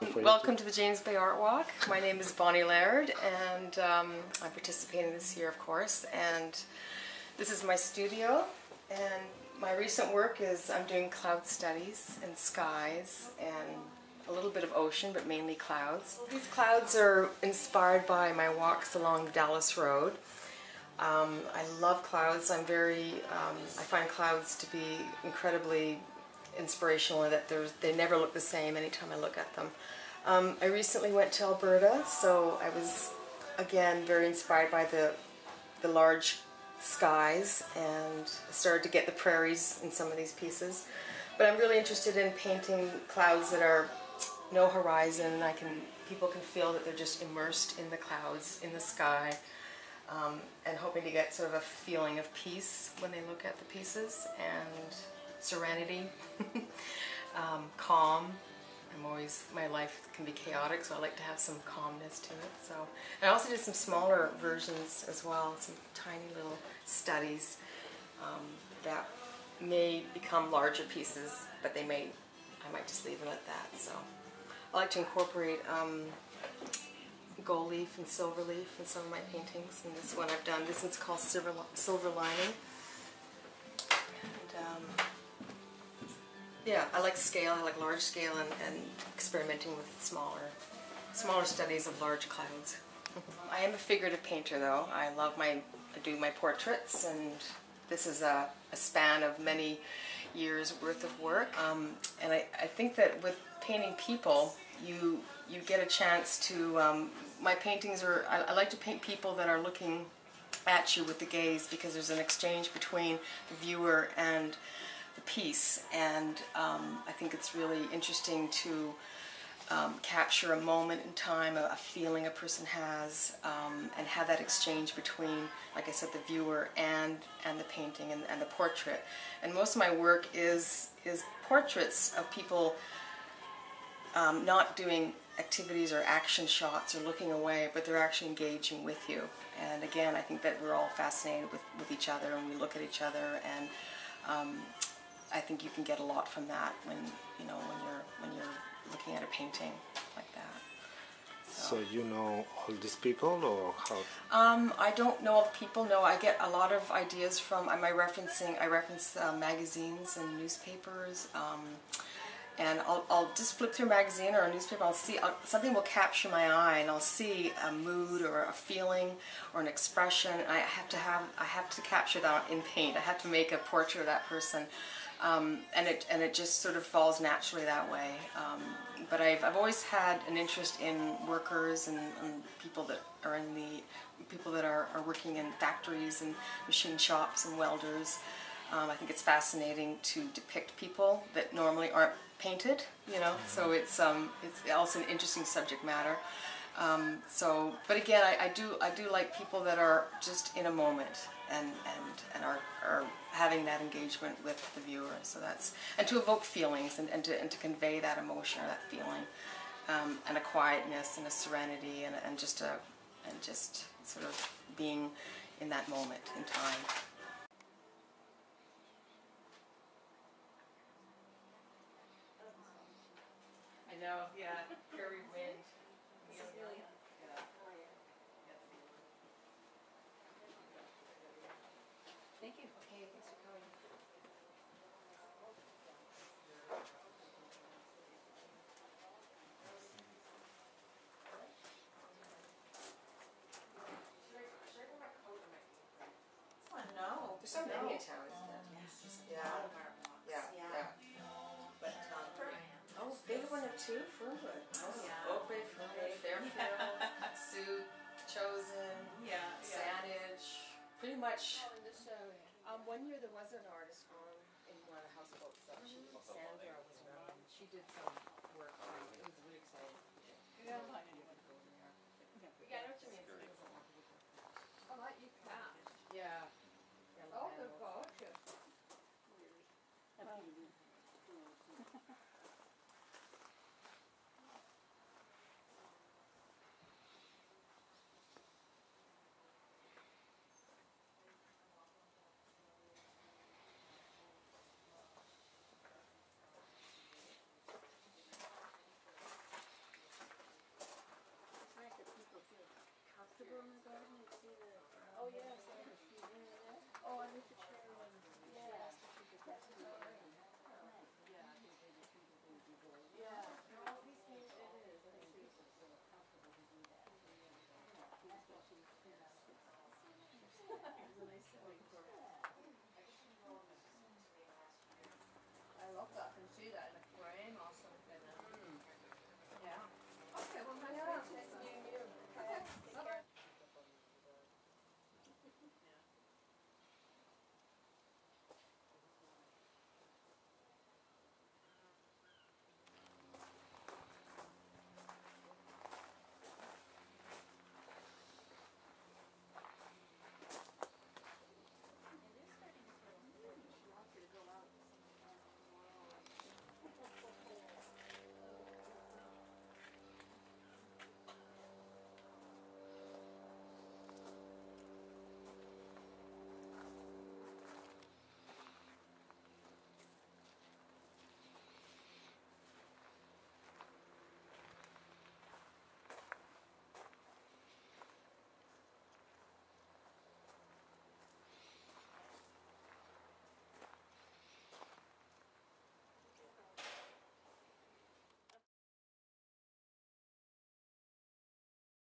Welcome to the James Bay Art Walk. My name is Bonnie Laird, and I'm participating this year, of course. And this is my studio, and my recent work is I'm doing cloud studies and skies and a little bit of ocean, but mainly clouds. These clouds are inspired by my walks along the Dallas Road. I love clouds. I find clouds to be incredibly inspirational in that they never look the same anytime I look at them. I recently went to Alberta, so I was again very inspired by the large skies, and started to get the prairies in some of these pieces. But I'm really interested in painting clouds that are no horizon. People can feel that they're just immersed in the clouds, in the sky, and hoping to get sort of a feeling of peace when they look at the pieces, and serenity, calm. My life can be chaotic, so I like to have some calmness to it. So, and I also did some smaller versions as well, some tiny little studies that may become larger pieces, but I might just leave them at that. So I like to incorporate gold leaf and silver leaf in some of my paintings, and this one I've done. This one's called Silver Lining. And yeah, I like scale. I like large scale and experimenting with smaller studies of large clouds. I am a figurative painter, though. I do my portraits, and this is a span of many years worth of work. And I think that with painting people, you get a chance to. My paintings are. I like to paint people that are looking at you with the gaze, because there's an exchange between the viewer and the piece, and I think it's really interesting to capture a moment in time, a feeling a person has, and have that exchange between, like I said, the viewer and the painting and the portrait. And most of my work is portraits of people not doing activities or action shots or looking away, but they're actually engaging with you. And again, I think that we're all fascinated with each other, and we look at each other, and I think you can get a lot from that when you're looking at a painting like that. So you know all these people, or how? I don't know all the people. No, I get a lot of ideas from. I reference magazines and newspapers. And I'll just flip through a magazine or a newspaper. I'll see something will capture my eye, and I'll see a mood or a feeling or an expression. And I have to capture that in paint. I have to make a portrait of that person, and it just sort of falls naturally that way. But I've always had an interest in workers and people that are working in factories and machine shops and welders. I think it's fascinating to depict people that normally aren't painted, so it's also an interesting subject matter. But again, I do like people that are just in a moment and are having that engagement with the viewer. So and to evoke feelings and to convey that emotion or that feeling, and a quietness and a serenity and just sort of being in that moment in time. I know, yeah, prairie wind. Yeah. Thank you. Okay, thanks for coming. No. There's so many in town, isn't there? Yeah. But they one or two, Fernwood. Oh yeah. Oak Bay, Fernwood, Fairfield, Sioux, Chosen, Sandage, pretty much. One year there was an artist in one of the houseboats. Sandra was around. She did some work. It was really exciting. Yeah, I know what you mean. Oh, that you can. Yeah. Oh, they're gorgeous. yes. Oh, I need to share one. Yeah. Yeah. No, these things, it is. I think it's comfortable to do that. It's a nice setting for it. I love that. I can see that.